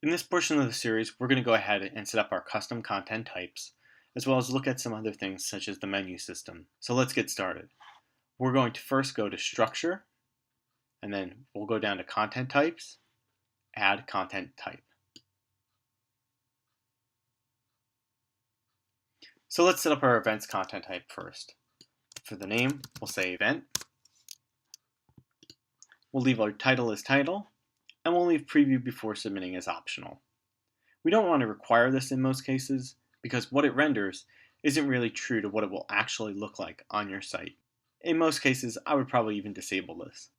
In this portion of the series, we're going to go ahead and set up our custom content types, as well as look at some other things such as the menu system. So let's get started. We're going to first go to Structure, and then we'll go down to Content Types, Add Content Type. So let's set up our events content type first. For the name, we'll say event. We'll leave our title as title, and we'll leave preview before submitting as optional. We don't want to require this in most cases because what it renders isn't really true to what it will actually look like on your site. In most cases, I would probably even disable this.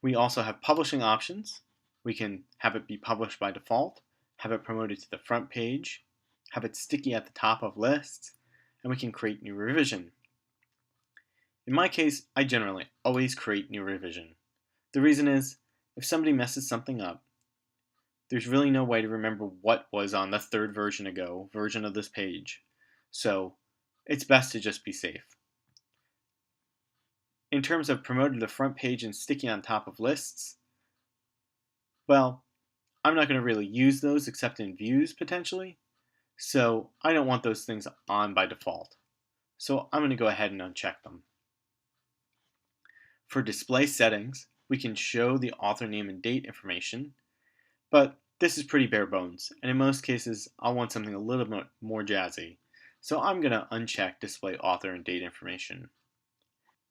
We also have publishing options. We can have it be published by default, have it promoted to the front page, have it sticky at the top of lists, and we can create new revision. In my case, I generally always create new revision. The reason is, if somebody messes something up, there's really no way to remember what was on the third version of this page. So it's best to just be safe. In terms of promoted to the front page and sticky on top of lists, well, I'm not going to really use those except in views potentially. So I don't want those things on by default. So I'm going to go ahead and uncheck them. For display settings, we can show the author name and date information, but this is pretty bare bones, and in most cases I'll want something a little bit more jazzy. So I'm going to uncheck display author and date information.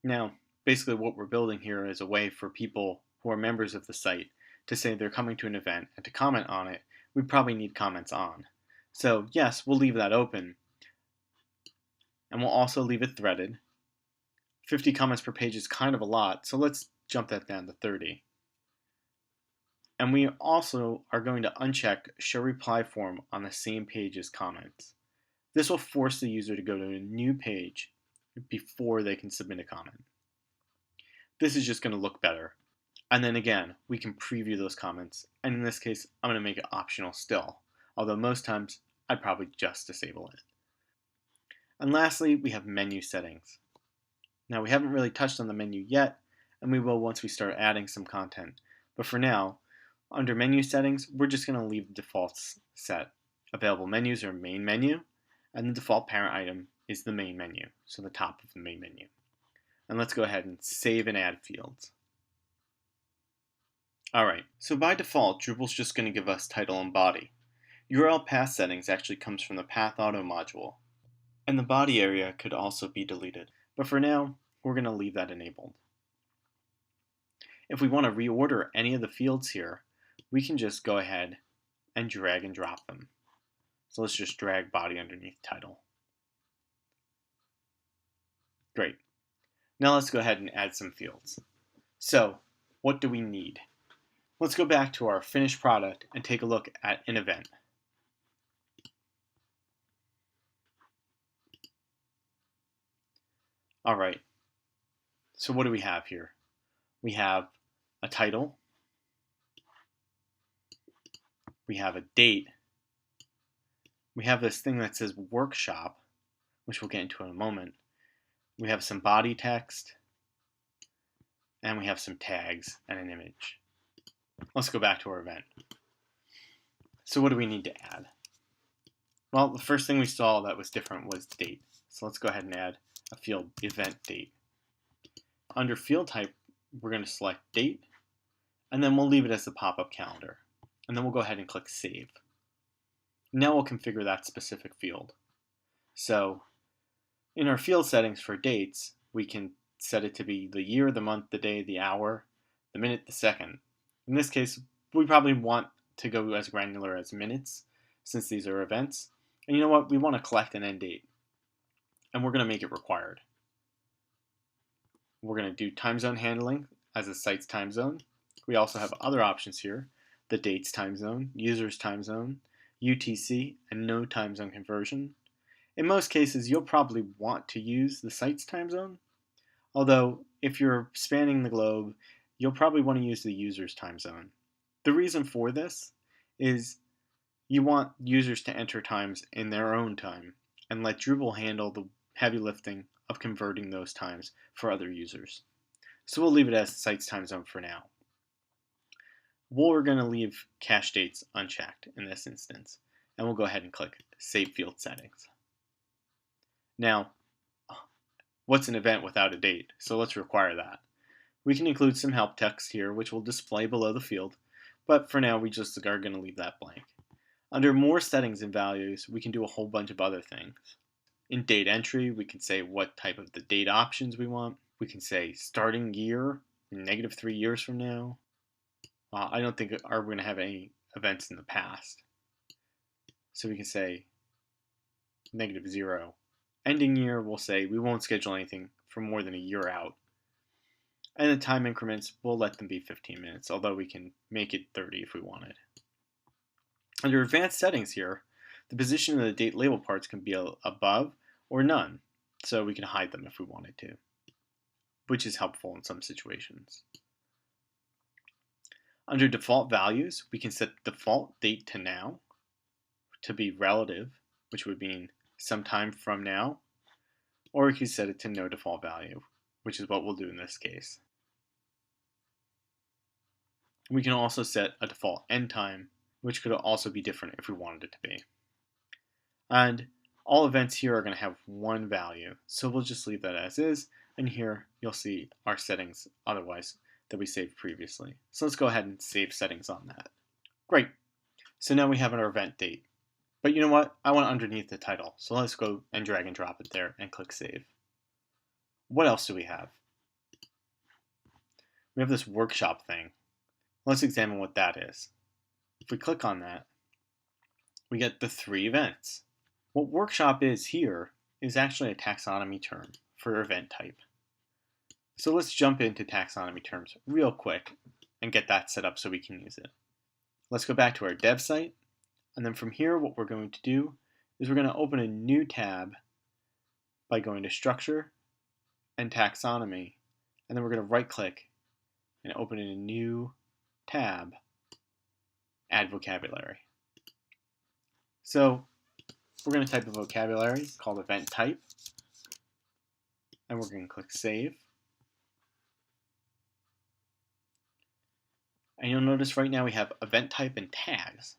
Now, basically what we're building here is a way for people who are members of the site to say they're coming to an event, and to comment on it, we probably need comments on. So yes, we'll leave that open, and we'll also leave it threaded. 50 comments per page is kind of a lot, so let's jump that down to 30. And we also are going to uncheck Show Reply Form on the same page as comments. This will force the user to go to a new page before they can submit a comment. This is just going to look better. And then again, we can preview those comments, and in this case, I'm going to make it optional still, although most times I'd probably just disable it. And lastly, we have menu settings. Now, we haven't really touched on the menu yet, and we will once we start adding some content. But for now, under menu settings, we're just going to leave the defaults set. Available menus are main menu, and the default parent item is the main menu, so the top of the main menu. And let's go ahead and save and add fields. Alright, so by default, Drupal's just going to give us title and body. URL path settings actually comes from the Path Auto module, and the body area could also be deleted. But for now, we're going to leave that enabled. If we want to reorder any of the fields here, we can just go ahead and drag and drop them. So let's just drag body underneath title. Great. Now let's go ahead and add some fields. So what do we need? Let's go back to our finished product and take a look at an event. All right, so what do we have here? We have a title, we have a date, we have this thing that says workshop, which we'll get into in a moment, we have some body text, and we have some tags and an image. Let's go back to our event. So what do we need to add? Well, the first thing we saw that was different was date. So let's go ahead and add a field, event date. Under field type, we're going to select date, and then we'll leave it as the pop-up calendar. And then we'll go ahead and click save. Now we'll configure that specific field. So in our field settings for dates, we can set it to be the year, the month, the day, the hour, the minute, the second. In this case, we probably want to go as granular as minutes, since these are events. And you know what? We want to collect an end date, and we're going to make it required. We're going to do time zone handling as a site's time zone. We also have other options here: the date's time zone, user's time zone, UTC, and no time zone conversion. In most cases, you'll probably want to use the site's time zone, although if you're spanning the globe, you'll probably want to use the user's time zone. The reason for this is you want users to enter times in their own time and let Drupal handle the heavy lifting of converting those times for other users. So we'll leave it as site's time zone for now. we're going to leave cache dates unchecked in this instance, and we'll go ahead and click Save Field Settings. Now, what's an event without a date? So let's require that. We can include some help text here, which will display below the field, but for now we just are going to leave that blank. Under More Settings and Values, we can do a whole bunch of other things. In date entry, we can say what type of the date options we want. We can say starting year, -3 years from now. I don't think we're going to have any events in the past. So we can say -0. Ending year, we'll say we won't schedule anything for more than a year out. And the time increments, we'll let them be 15 minutes, although we can make it 30 if we wanted. Under advanced settings here, the position of the date label parts can be above or none, so we can hide them if we wanted to, which is helpful in some situations. Under default values, we can set default date to now to be relative, which would mean sometime from now, or we can set it to no default value, which is what we'll do in this case. We can also set a default end time, which could also be different if we wanted it to be. And all events here are going to have one value, so we'll just leave that as is, and here you'll see our settings otherwise that we saved previously. So let's go ahead and save settings on that. Great. So now we have our event date. But you know what? I want underneath the title, so let's go and drag and drop it there and click Save. What else do we have? We have this workshop thing. Let's examine what that is. If we click on that, we get the 3 events. What workshop is here is actually a taxonomy term for event type. So let's jump into taxonomy terms real quick and get that set up so we can use it. Let's go back to our dev site, and then from here what we're going to do is we're going to open a new tab by going to Structure and Taxonomy, and then we're going to right click and open in a new tab, Add Vocabulary. So we're going to type a vocabulary called event type, and we're going to click Save. And you'll notice right now we have event type and tags.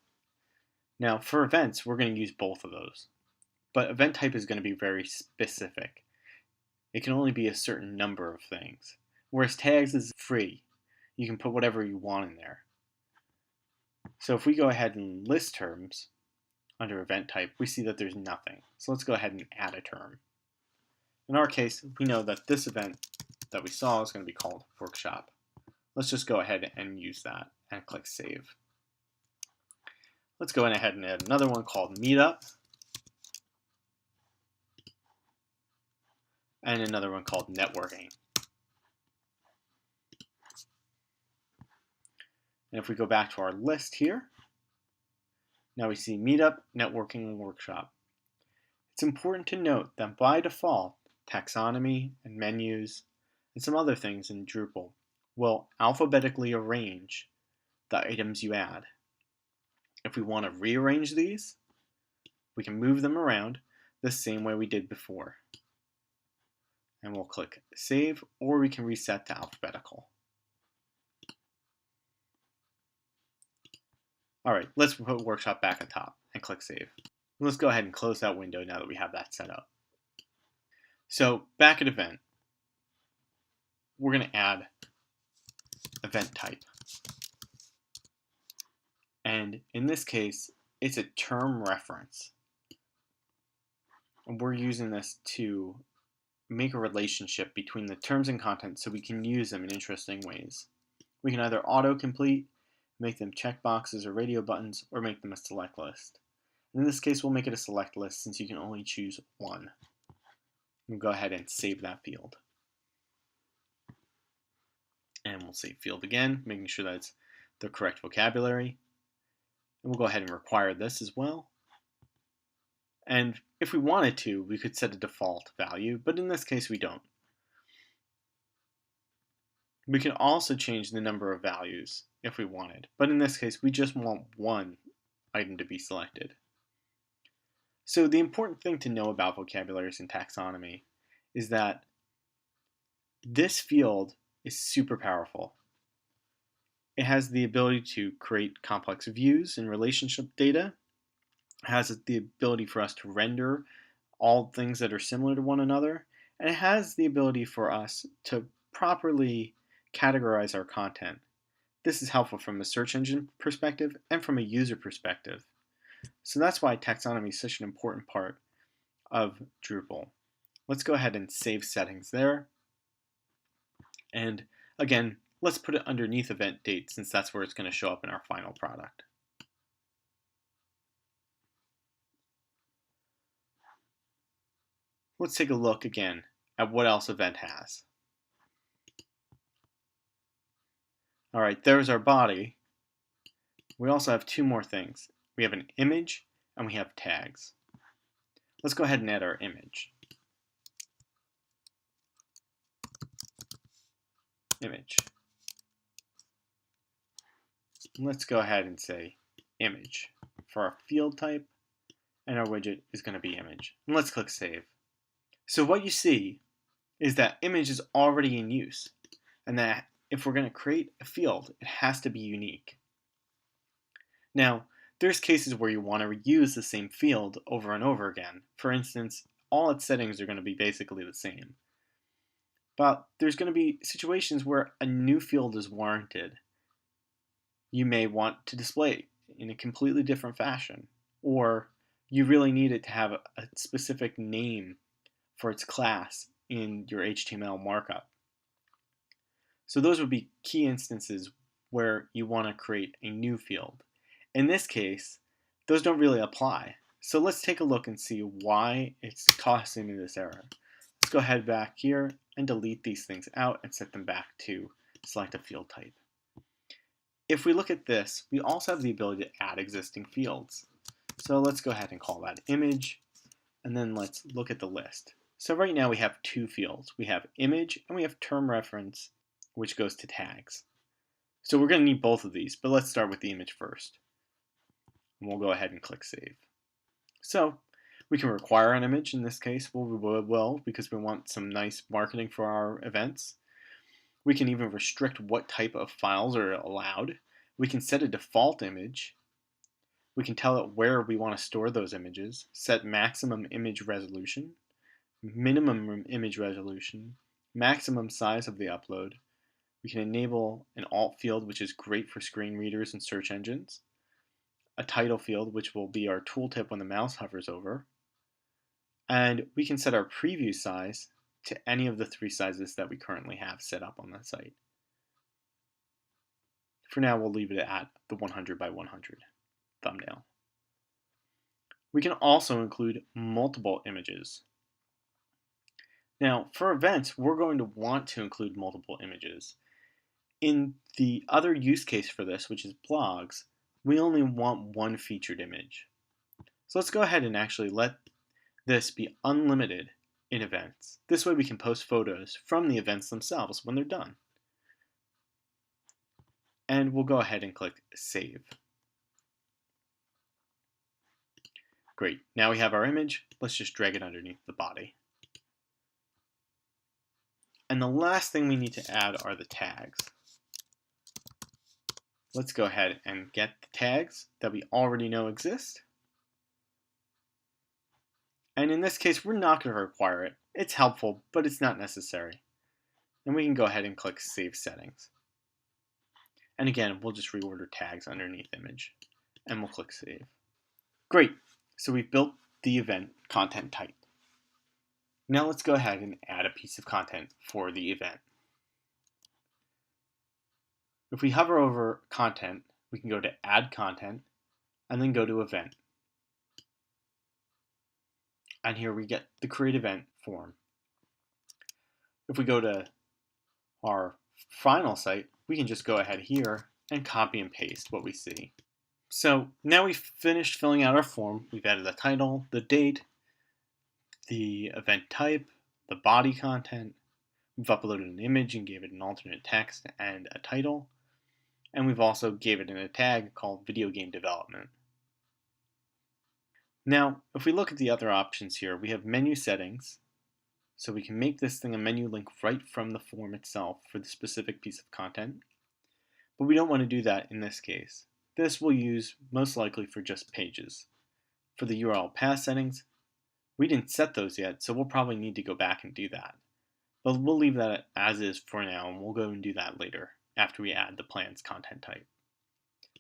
Now for events, we're going to use both of those. But event type is going to be very specific. It can only be a certain number of things. Whereas tags is free. You can put whatever you want in there. So if we go ahead and list terms under event type, we see that there's nothing. So let's go ahead and add a term. In our case, we know that this event that we saw is going to be called workshop. Let's just go ahead and use that and click Save. Let's go ahead and add another one called Meetup, and another one called Networking. And if we go back to our list here, now we see Meetup, Networking, and Workshop. It's important to note that by default, taxonomy and menus and some other things in Drupal will alphabetically arrange the items you add. If we want to rearrange these, we can move them around the same way we did before. And we'll click Save, or we can reset to alphabetical. Alright, let's put Workshop back on top and click Save. Let's go ahead and close that window now that we have that set up. So back at Event, we're going to add event type. And in this case, it's a term reference. And we're using this to make a relationship between the terms and content so we can use them in interesting ways. We can either autocomplete, make them checkboxes or radio buttons, or make them a select list. And in this case, we'll make it a select list since you can only choose one. We'll go ahead and save that field. And we'll save field again, making sure that it's the correct vocabulary. And we'll go ahead and require this as well. And if we wanted to, we could set a default value, but in this case we don't. We can also change the number of values if we wanted, but in this case we just want one item to be selected. So the important thing to know about vocabularies in taxonomy is that this field is super powerful. It has the ability to create complex views and relationship data. It has the ability for us to render all things that are similar to one another. And it has the ability for us to properly categorize our content. This is helpful from a search engine perspective and from a user perspective. So that's why taxonomy is such an important part of Drupal. Let's go ahead and save settings there. And again, let's put it underneath event date since that's where it's going to show up in our final product. Let's take a look again at what else event has. All right, there's our body. We also have two more things. We have an image and we have tags. Let's go ahead and add our image. Image. Let's go ahead and say image for our field type, and our widget is going to be image. And let's click save. So what you see is that image is already in use, and that if we're going to create a field, it has to be unique. Now, there's cases where you want to reuse the same field over and over again. For instance, all its settings are going to be basically the same. But there's going to be situations where a new field is warranted. You may want to display it in a completely different fashion, or you really need it to have a specific name for its class in your HTML markup. So those would be key instances where you want to create a new field. In this case, those don't really apply. So let's take a look and see why it's causing me this error. Let's go ahead back here and delete these things out and set them back to select a field type. If we look at this, we also have the ability to add existing fields. So let's go ahead and call that image, and then let's look at the list. So right now we have two fields. We have image and we have term reference, which goes to tags. So we're going to need both of these, but let's start with the image first. And we'll go ahead and click save. So we can require an image in this case. We will because we want some nice marketing for our events. We can even restrict what type of files are allowed. We can set a default image. We can tell it where we want to store those images, set maximum image resolution, minimum image resolution, maximum size of the upload. We can enable an alt field, which is great for screen readers and search engines, a title field, which will be our tooltip when the mouse hovers over, and we can set our preview size to any of the three sizes that we currently have set up on the site. For now, we'll leave it at the 100 by 100 thumbnail. We can also include multiple images. Now, for events, we're going to want to include multiple images. In the other use case for this, which is blogs, we only want one featured image. So let's go ahead and actually let this be unlimited in events. This way we can post photos from the events themselves when they're done. And we'll go ahead and click save. Great, now we have our image. Let's just drag it underneath the body. And the last thing we need to add are the tags. Let's go ahead and get the tags that we already know exist. And in this case, we're not going to require it. It's helpful, but it's not necessary. And we can go ahead and click Save Settings. And again, we'll just reorder tags underneath image. And we'll click Save. Great. So we've built the event content type. Now let's go ahead and add a piece of content for the event. If we hover over content, we can go to Add Content, and then go to Event. And here we get the Create Event form. If we go to our final site, we can just go ahead here and copy and paste what we see. So now we've finished filling out our form. We've added the title, the date, the event type, the body content. We've uploaded an image and gave it an alternate text and a title. And we've also gave it a tag called Video Game Development. Now, if we look at the other options here, we have menu settings. So we can make this thing a menu link right from the form itself for the specific piece of content. but we don't want to do that in this case. This we'll use most likely for just pages. For the URL path settings, we didn't set those yet, so we'll probably need to go back and do that. But we'll leave that as is for now, and we'll go and do that later after we add the plan's content type.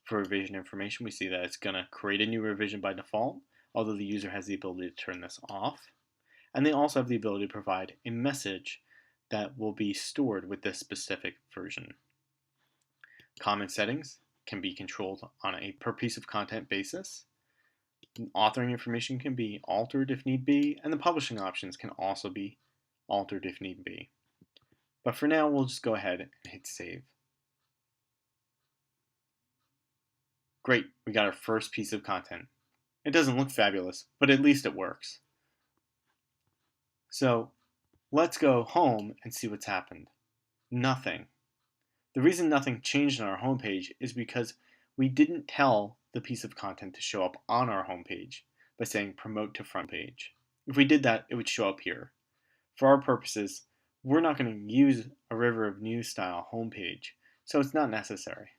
For revision information, we see that it's going to create a new revision by default, although the user has the ability to turn this off. And they also have the ability to provide a message that will be stored with this specific version. Comment settings can be controlled on a per piece of content basis. Authoring information can be altered if need be, and the publishing options can also be altered if need be. But for now, we'll just go ahead and hit save. Great, we got our first piece of content. It doesn't look fabulous, but at least it works. So let's go home and see what's happened. Nothing. The reason nothing changed on our homepage is because we didn't tell the piece of content to show up on our homepage by saying promote to front page. If we did that, it would show up here. For our purposes, we're not going to use a River of News style homepage, so it's not necessary.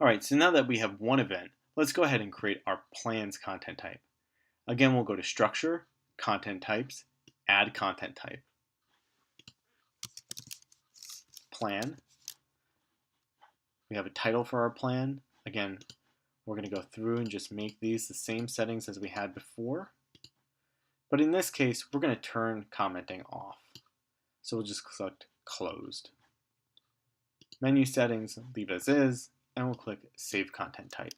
Alright, so now that we have one event, let's go ahead and create our plan's content type. Again, we'll go to Structure, Content Types, Add Content Type. Plan. We have a title for our plan. Again, we're going to go through and just make these the same settings as we had before. But in this case, we're going to turn commenting off. So we'll just select Closed. Menu settings, leave as is, and we'll click Save Content Type.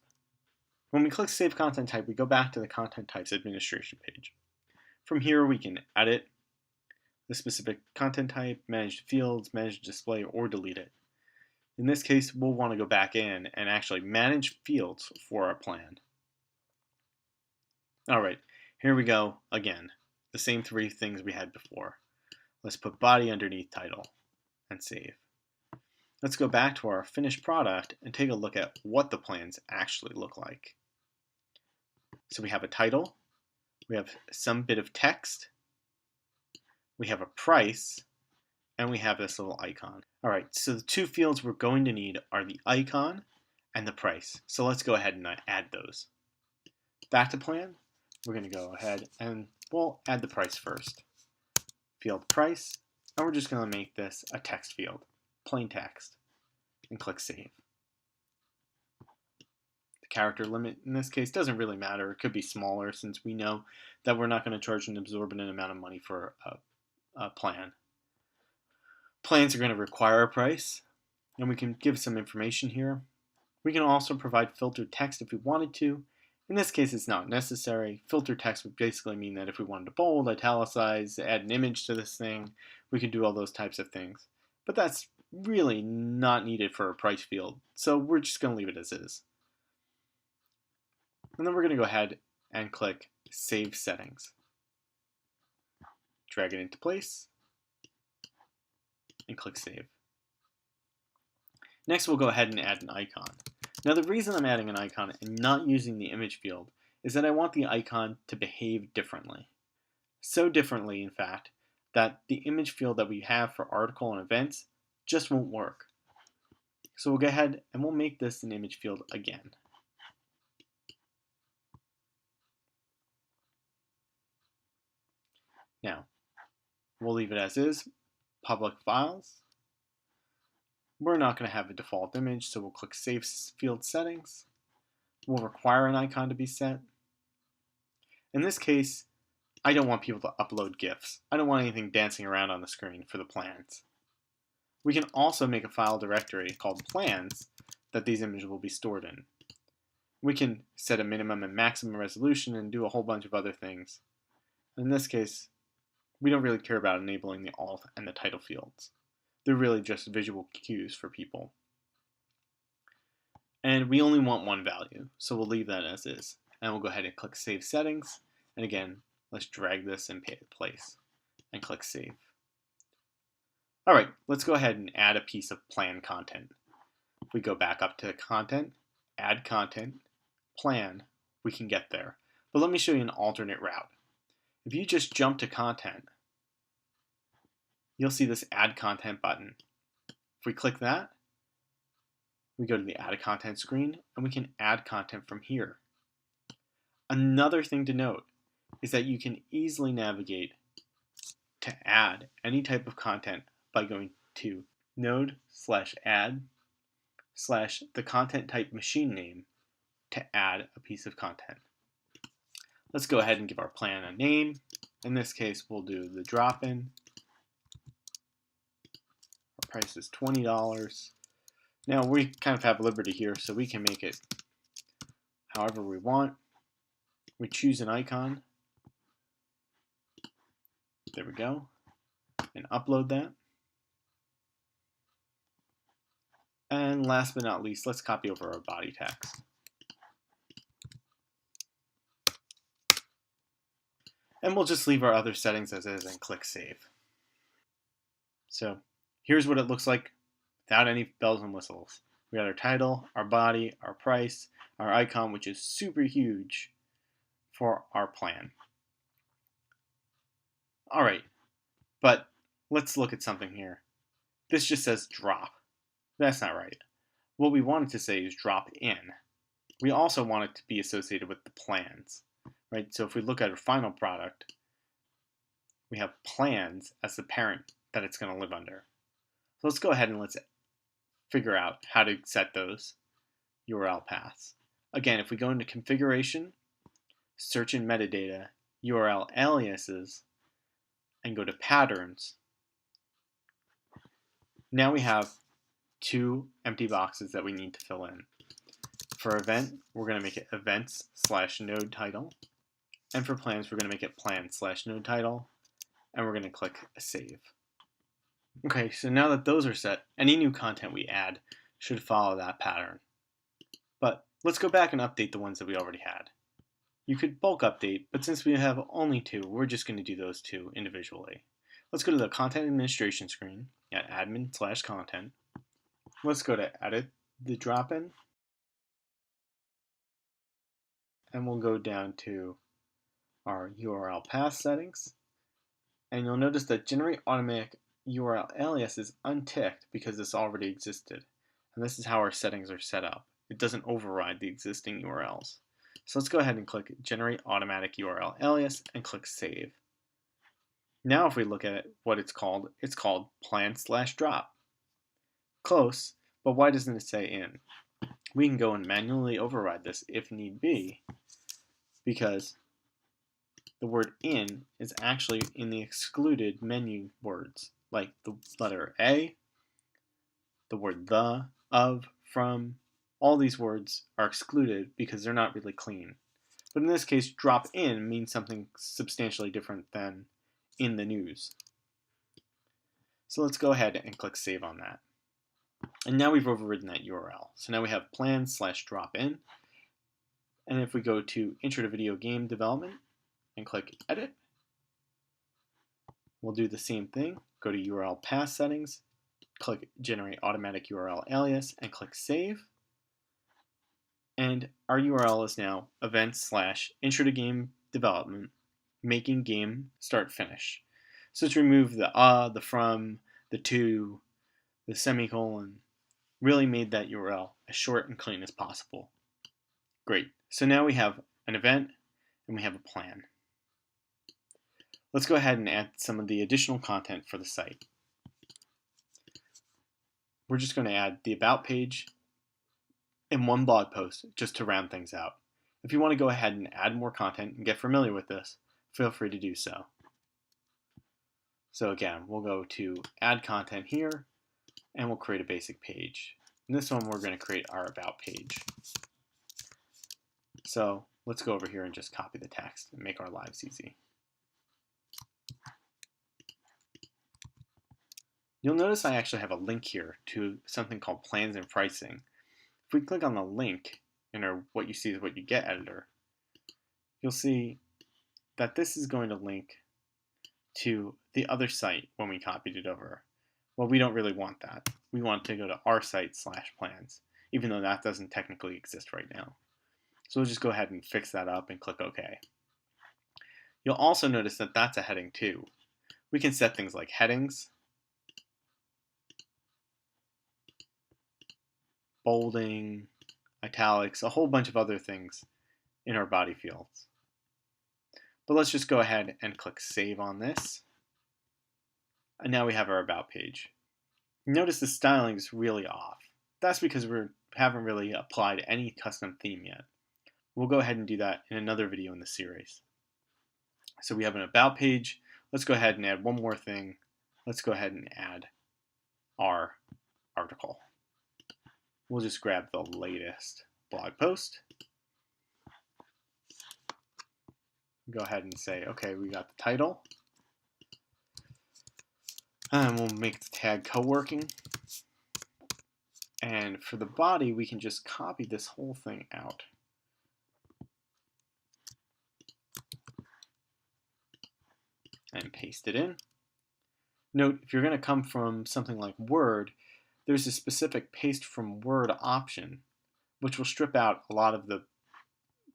When we click Save Content Type, we go back to the Content Types administration page. From here, we can edit the specific content type, manage fields, manage display, or delete it. In this case, we'll want to go back in and actually manage fields for our plan. Alright, here we go again. The same three things we had before. Let's put body underneath title and save. Let's go back to our finished product and take a look at what the plans actually look like. So we have a title, we have some bit of text, we have a price, and we have this little icon. Alright, so the two fields we're going to need are the icon and the price. So let's go ahead and add those. Back to plan, we're going to go ahead and we'll add the price first. Field price, and we're just going to make this a text field, plain text, and click Save. The character limit in this case doesn't really matter. It could be smaller since we know that we're not going to charge an exorbitant amount of money for a plan. Plans are going to require a price, and we can give some information here. We can also provide filtered text if we wanted to. In this case, it's not necessary. Filtered text would basically mean that if we wanted to bold, italicize, add an image to this thing, we could do all those types of things. But that's really not needed for a price field, so we're just going to leave it as is. And then we're going to go ahead and click Save Settings. Drag it into place, and click Save. Next, we'll go ahead and add an icon. Now, the reason I'm adding an icon and not using the image field is that I want the icon to behave differently. So differently, in fact, that the image field that we have for article and events just won't work. So we'll go ahead and we'll make this an image field again. Now, we'll leave it as is, public files. We're not going to have a default image, so we'll click Save Field Settings. We'll require an icon to be set. In this case, I don't want people to upload GIFs. I don't want anything dancing around on the screen for the plans. We can also make a file directory called Plans that these images will be stored in. We can set a minimum and maximum resolution and do a whole bunch of other things. In this case, we don't really care about enabling the alt and the title fields. They're really just visual cues for people. And we only want one value, so we'll leave that as is. And we'll go ahead and click Save Settings. And again, let's drag this in place and click Save. Alright, let's go ahead and add a piece of plan content. If we go back up to Content, Add Content, Plan, we can get there. But let me show you an alternate route. If you just jump to Content, you'll see this Add Content button. If we click that, We go to the Add a Content screen, and we can add content from here. Another thing to note is that you can easily navigate to add any type of content by going to node/add/the content type machine name to add a piece of content. Let's go ahead and give our plan a name. In this case, we'll do the drop-in. Our price is $20. Now we kind of have liberty here, so we can make it however we want. We choose an icon. There we go. And upload that. And last but not least, let's copy over our body text. And we'll just leave our other settings as is and click Save. So here's what it looks like without any bells and whistles. We got our title, our body, our price, our icon, which is super huge for our plan. All right, but let's look at something here. This just says drop. That's not right. What we want it to say is drop in. We also want it to be associated with the plans, right? So if we look at our final product, we have plans as the parent that it's going to live under. So let's go ahead and let's figure out how to set those URL paths. Again, if we go into configuration, search in metadata, URL aliases, and go to patterns, now we have two empty boxes that we need to fill in. For event, we're going to make it events/node title. And for plans, we're going to make it plan/node title. And we're going to click Save. Okay, so now that those are set, any new content we add should follow that pattern. But let's go back and update the ones that we already had. You could bulk update, but since we have only two, we're just going to do those two individually. Let's go to the content administration screen at admin/content. Let's go to edit the drop-in. And we'll go down to our URL path settings. And you'll notice that generate automatic URL alias is unticked because this already existed. And this is how our settings are set up. It doesn't override the existing URLs. So let's go ahead and click generate automatic URL alias and click save. Now if we look at what it's called plan/drop. Close, but why doesn't it say in? We can go and manually override this if need be, because the word in is actually in the excluded menu words, like the letter A, the word the, of, from. All these words are excluded because they're not really clean. But in this case, drop in means something substantially different than in the news. So let's go ahead and click save on that. And now we've overridden that URL. So now we have plan/drop in. And if we go to Intro to Video Game Development and click Edit, we'll do the same thing. Go to URL path settings, click Generate Automatic URL Alias, and click Save. And our URL is now events/Intro to Game Development, making game start finish. So let's remove the from, the to, the semicolon. Really made that URL as short and clean as possible. Great. So now we have an event and we have a plan. Let's go ahead and add some of the additional content for the site. We're just going to add the about page and one blog post just to round things out. If you want to go ahead and add more content and get familiar with this, feel free to do so. So again, we'll go to add content here and we'll create a basic page. In this one, we're going to create our about page. So let's go over here and just copy the text and make our lives easy. You'll notice I actually have a link here to something called plans and pricing. If we click on the link in our what you see is what you get editor, you'll see that this is going to link to the other site when we copied it over. Well, we don't really want that. We want to go to our site/plans, even though that doesn't technically exist right now. So we'll just go ahead and fix that up and click OK. You'll also notice that that's a heading too. We can set things like headings, bolding, italics, a whole bunch of other things in our body fields. But let's just go ahead and click Save on this. And now we have our About page. Notice the styling is really off. That's because we haven't really applied any custom theme yet. We'll go ahead and do that in another video in the series. So we have an About page. Let's go ahead and add one more thing. Let's go ahead and add our article. We'll just grab the latest blog post. Go ahead and say, okay, we got the title. And we'll make the tag co-working. And for the body, we can just copy this whole thing out. And paste it in. Note, if you're going to come from something like Word, there's a specific paste from Word option, which will strip out a lot of the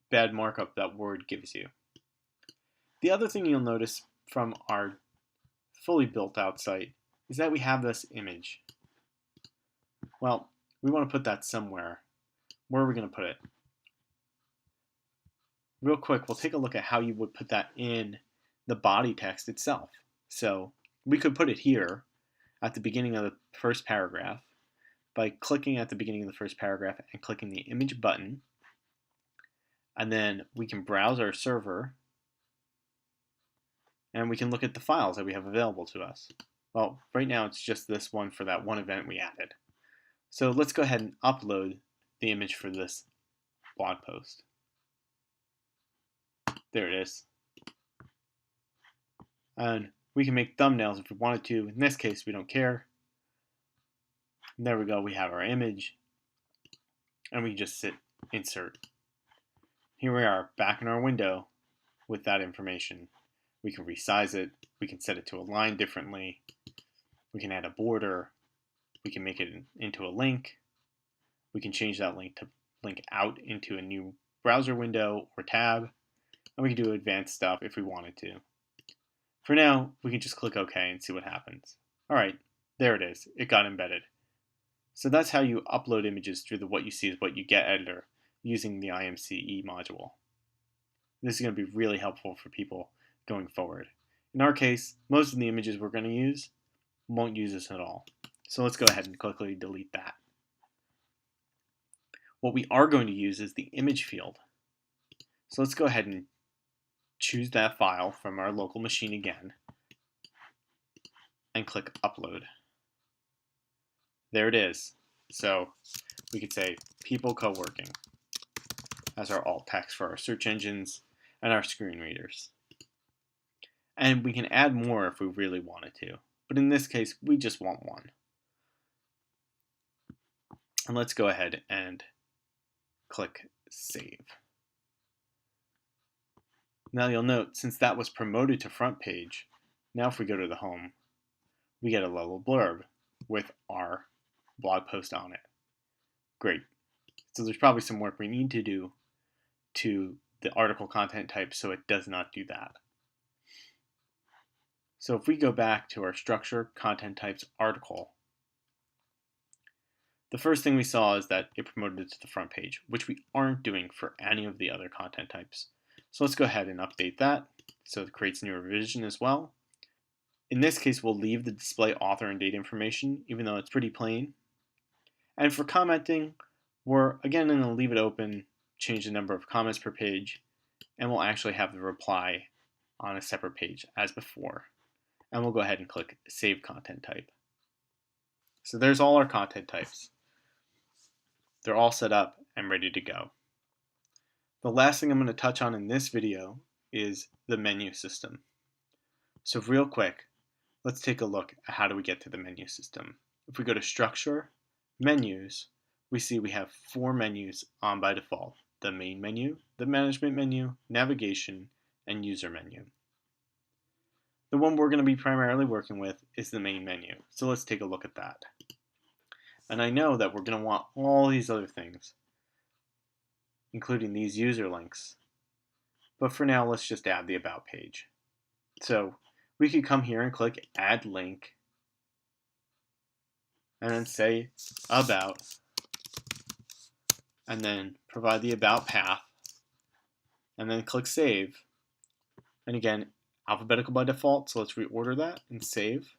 bad markup that Word gives you. The other thing you'll notice from our fully built out site is that we have this image. Well, we want to put that somewhere. Where are we going to put it? Real quick, we'll take a look at how you would put that in the body text itself. So we could put it here at the beginning of the first paragraph by clicking at the beginning of the first paragraph and clicking the image button. And then we can browse our server and we can look at the files that we have available to us. Well, right now it's just this one for that one event we added. So let's go ahead and upload the image for this blog post. There it is. And we can make thumbnails if we wanted to. In this case, we don't care. And there we go, we have our image. And we just hit insert. Here we are, back in our window with that information. We can resize it, we can set it to align differently, we can add a border, we can make it into a link, we can change that link to link out into a new browser window or tab, and we can do advanced stuff if we wanted to. For now, we can just click OK and see what happens. Alright, there it is, it got embedded. So that's how you upload images through the What You See Is What You Get editor using the IMCE module. This is going to be really helpful for people going forward. In our case, most of the images we're going to use won't use this at all. So let's go ahead and quickly delete that. What we are going to use is the image field. So let's go ahead and choose that file from our local machine again and click upload. There it is. So we could say people co-working as our alt text for our search engines and our screen readers. And we can add more if we really wanted to. But in this case, we just want one. And let's go ahead and click Save. Now you'll note, since that was promoted to front page, now if we go to the home, we get a little blurb with our blog post on it. Great. So there's probably some work we need to do to the article content type so it does not do that. So if we go back to our structure, content types, article, the first thing we saw is that it promoted it to the front page, which we aren't doing for any of the other content types. So let's go ahead and update that so it creates new revision as well. In this case, we'll leave the display author and date information, even though it's pretty plain. And for commenting, we're again going to leave it open, change the number of comments per page, and we'll actually have the reply on a separate page as before. And we'll go ahead and click Save Content Type. So there's all our content types. They're all set up and ready to go. The last thing I'm going to touch on in this video is the menu system. So real quick, let's take a look at how do we get to the menu system. If we go to Structure, Menus, we see we have 4 menus on by default. The main menu, the management menu, navigation, and user menu. The one we're going to be primarily working with is the main menu. So let's take a look at that. And I know that we're going to want all these other things, including these user links. But for now, let's just add the About page. So we could come here and click Add Link, and then say About. and then provide the about path, and then click save. And again, alphabetical by default, so let's reorder that and save.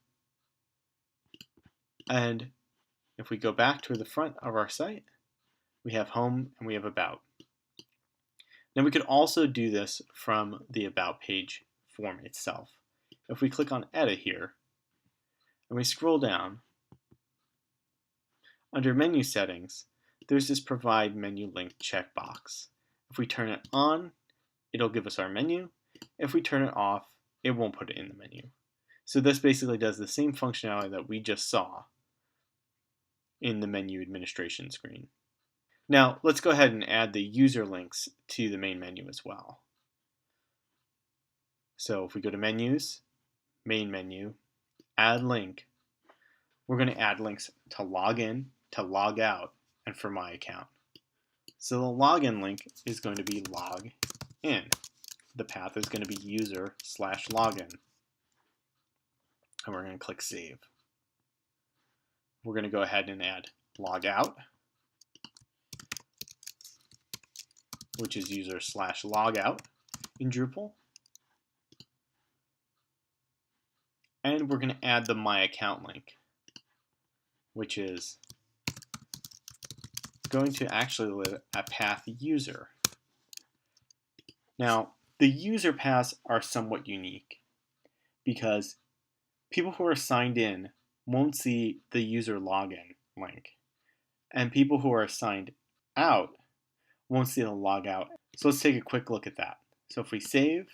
And if we go back to the front of our site, we have home and we have about. Now we could also do this from the about page form itself. If we click on edit here, and we scroll down, under menu settings, there's this provide menu link checkbox. If we turn it on, it'll give us our menu. If we turn it off, it won't put it in the menu. So this basically does the same functionality that we just saw in the menu administration screen. Now let's go ahead and add the user links to the main menu as well. So if we go to menus, main menu, add link, we're going to add links to log in, to log out, and for my account. So the login link is going to be log in. The path is going to be user/login. And we're going to click save. We're going to go ahead and add log out, which is user/logout in Drupal. And we're going to add the my account link, which is going to actually live at path user. Now, the user paths are somewhat unique because people who are signed in won't see the user login link, and people who are signed out won't see the logout. So let's take a quick look at that. So if we save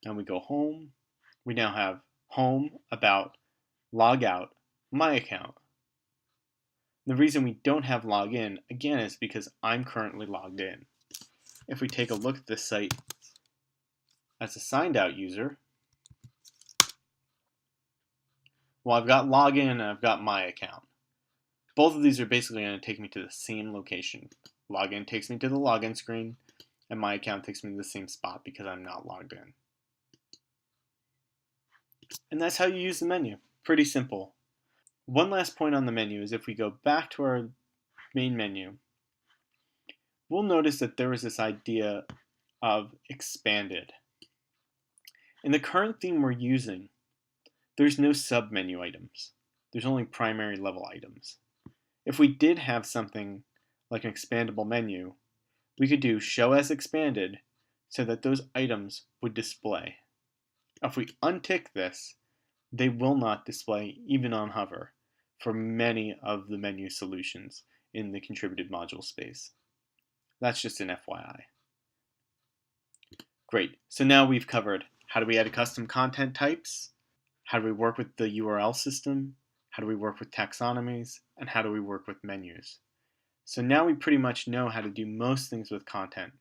and we go home, we now have home, about, logout, my account. The reason we don't have login, again, is because I'm currently logged in. If we take a look at this site as a signed out user, well, I've got login and I've got my account. Both of these are basically going to take me to the same location. Login takes me to the login screen, and my account takes me to the same spot because I'm not logged in. And that's how you use the menu. Pretty simple. One last point on the menu is if we go back to our main menu, we'll notice that there is this idea of expanded. In the current theme we're using, there's no sub-menu items. There's only primary level items. If we did have something like an expandable menu, we could do show as expanded so that those items would display. If we untick this, they will not display even on hover for many of the menu solutions in the contributed module space. That's just an FYI. Great, so now we've covered how do we add custom content types, how do we work with the URL system, how do we work with taxonomies, and how do we work with menus. So now we pretty much know how to do most things with content.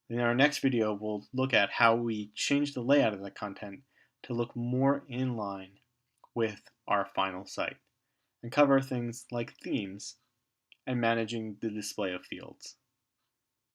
In our next video, we'll look at how we change the layout of the content to look more in line with our final site, and cover things like themes and managing the display of fields.